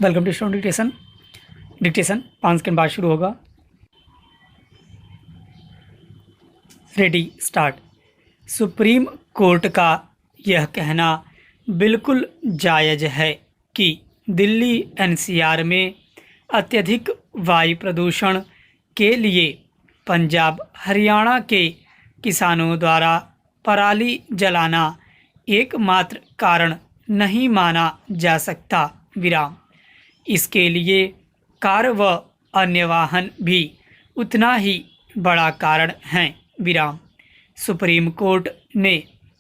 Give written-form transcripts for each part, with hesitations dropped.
Welcome to student dictation 5 second बाद शुरू होगा। Ready start. सुप्रीम कोर्ट का यह कहना बिल्कुल जायज़ है कि दिल्ली एनसीआर में अत्यधिक वायु प्रदूषण के लिए पंजाब हरियाणा के किसानों द्वारा पराली जलाना एकमात्र कारण नहीं माना जा सकता। विराम। इसके लिए कार व अन्य वाहन भी उतना ही बड़ा कारण हैं। विराम। सुप्रीम कोर्ट ने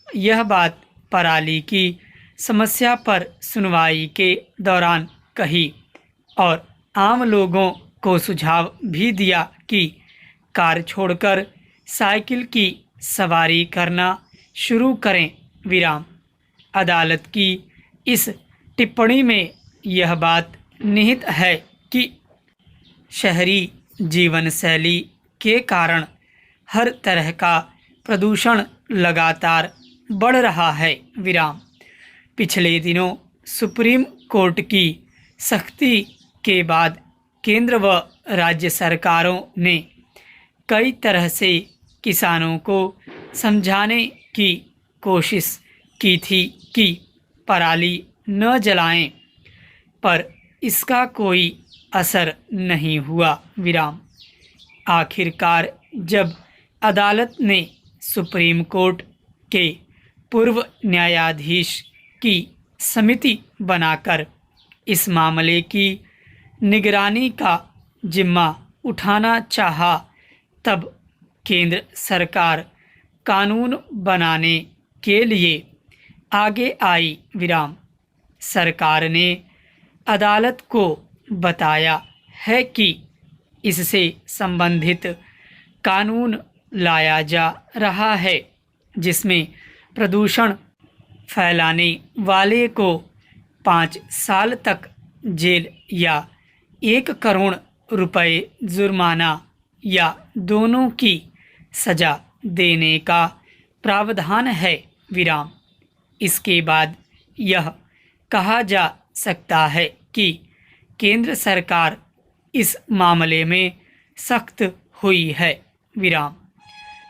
यह बात पराली की समस्या पर सुनवाई के दौरान कही और आम लोगों को सुझाव भी दिया कि कार छोड़कर साइकिल की सवारी करना शुरू करें। विराम। अदालत की इस टिप्पणी में यह बात निहित है कि शहरी जीवन शैली के कारण हर तरह का प्रदूषण लगातार बढ़ रहा है। विराम। पिछले दिनों सुप्रीम कोर्ट की सख्ती के बाद केंद्र व राज्य सरकारों ने कई तरह से किसानों को समझाने की कोशिश की थी कि पराली न जलाएं, पर इसका कोई असर नहीं हुआ। विराम। आखिरकार जब अदालत ने सुप्रीम कोर्ट के पूर्व न्यायाधीश की समिति बनाकर इस मामले की निगरानी का जिम्मा उठाना चाहा, तब केंद्र सरकार कानून बनाने के लिए आगे आई। विराम। सरकार ने अदालत को बताया है कि इससे संबंधित कानून लाया जा रहा है जिसमें प्रदूषण फैलाने वाले को 5 साल तक जेल या 1 करोड़ रुपए जुर्माना या दोनों की सज़ा देने का प्रावधान है। विराम। इसके बाद यह कहा जा सकता है कि केंद्र सरकार इस मामले में सख्त हुई है। विराम।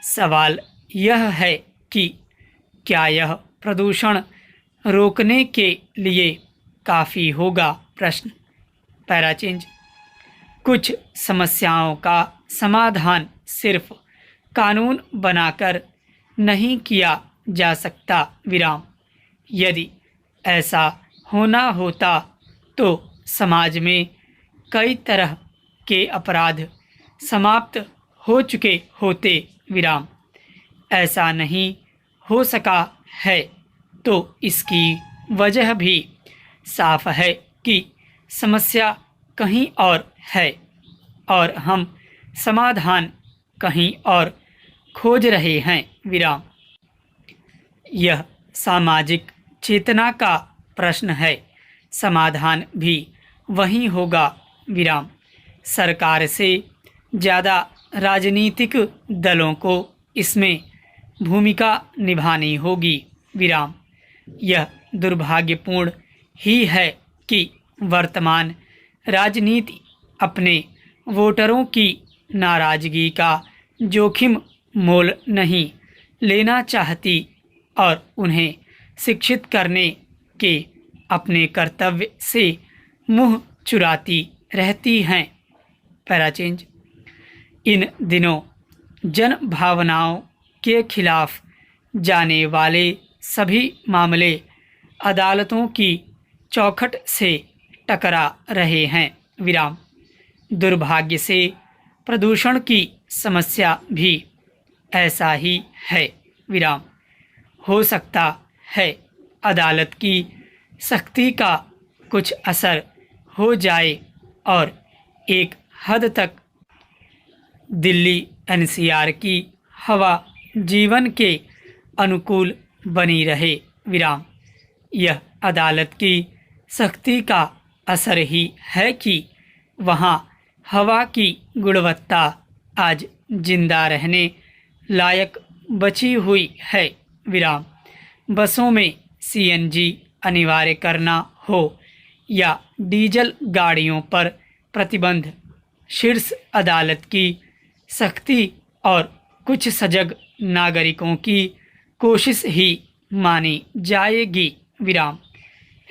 सवाल यह है कि क्या यह प्रदूषण रोकने के लिए काफ़ी होगा। प्रश्न। Para change. कुछ समस्याओं का समाधान सिर्फ कानून बनाकर नहीं किया जा सकता। विराम। यदि ऐसा होना होता तो समाज में कई तरह के अपराध समाप्त हो चुके होते। विराम। ऐसा नहीं हो सका है तो इसकी वजह भी साफ है कि समस्या कहीं और है और हम समाधान कहीं और खोज रहे हैं। विराम। यह सामाजिक चेतना का प्रश्न है, समाधान भी वही होगा। विराम। सरकार से ज़्यादा राजनीतिक दलों को इसमें भूमिका निभानी होगी। विराम। यह दुर्भाग्यपूर्ण ही है कि वर्तमान राजनीति अपने वोटरों की नाराज़गी का जोखिम मोल नहीं लेना चाहती और उन्हें शिक्षित करने के अपने कर्तव्य से मुँह चुराती रहती हैं। Para change. इन दिनों जन भावनाओं के खिलाफ जाने वाले सभी मामले अदालतों की चौखट से टकरा रहे हैं। विराम। दुर्भाग्य से प्रदूषण की समस्या भी ऐसा ही है। विराम। हो सकता है अदालत की सख्ती का कुछ असर हो जाए और एक हद तक दिल्ली एनसीआर की हवा जीवन के अनुकूल बनी रहे। विराम। यह अदालत की सख्ती का असर ही है कि वहाँ हवा की गुणवत्ता आज जिंदा रहने लायक बची हुई है। विराम। बसों में सीएनजी अनिवार्य करना हो या डीजल गाड़ियों पर प्रतिबंध शीर्ष अदालत की सख्ती और कुछ सजग नागरिकों की कोशिश ही मानी जाएगी। विराम।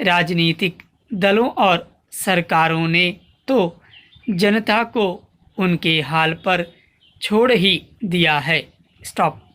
राजनीतिक दलों और सरकारों ने तो जनता को उनके हाल पर छोड़ ही दिया है। स्टॉप।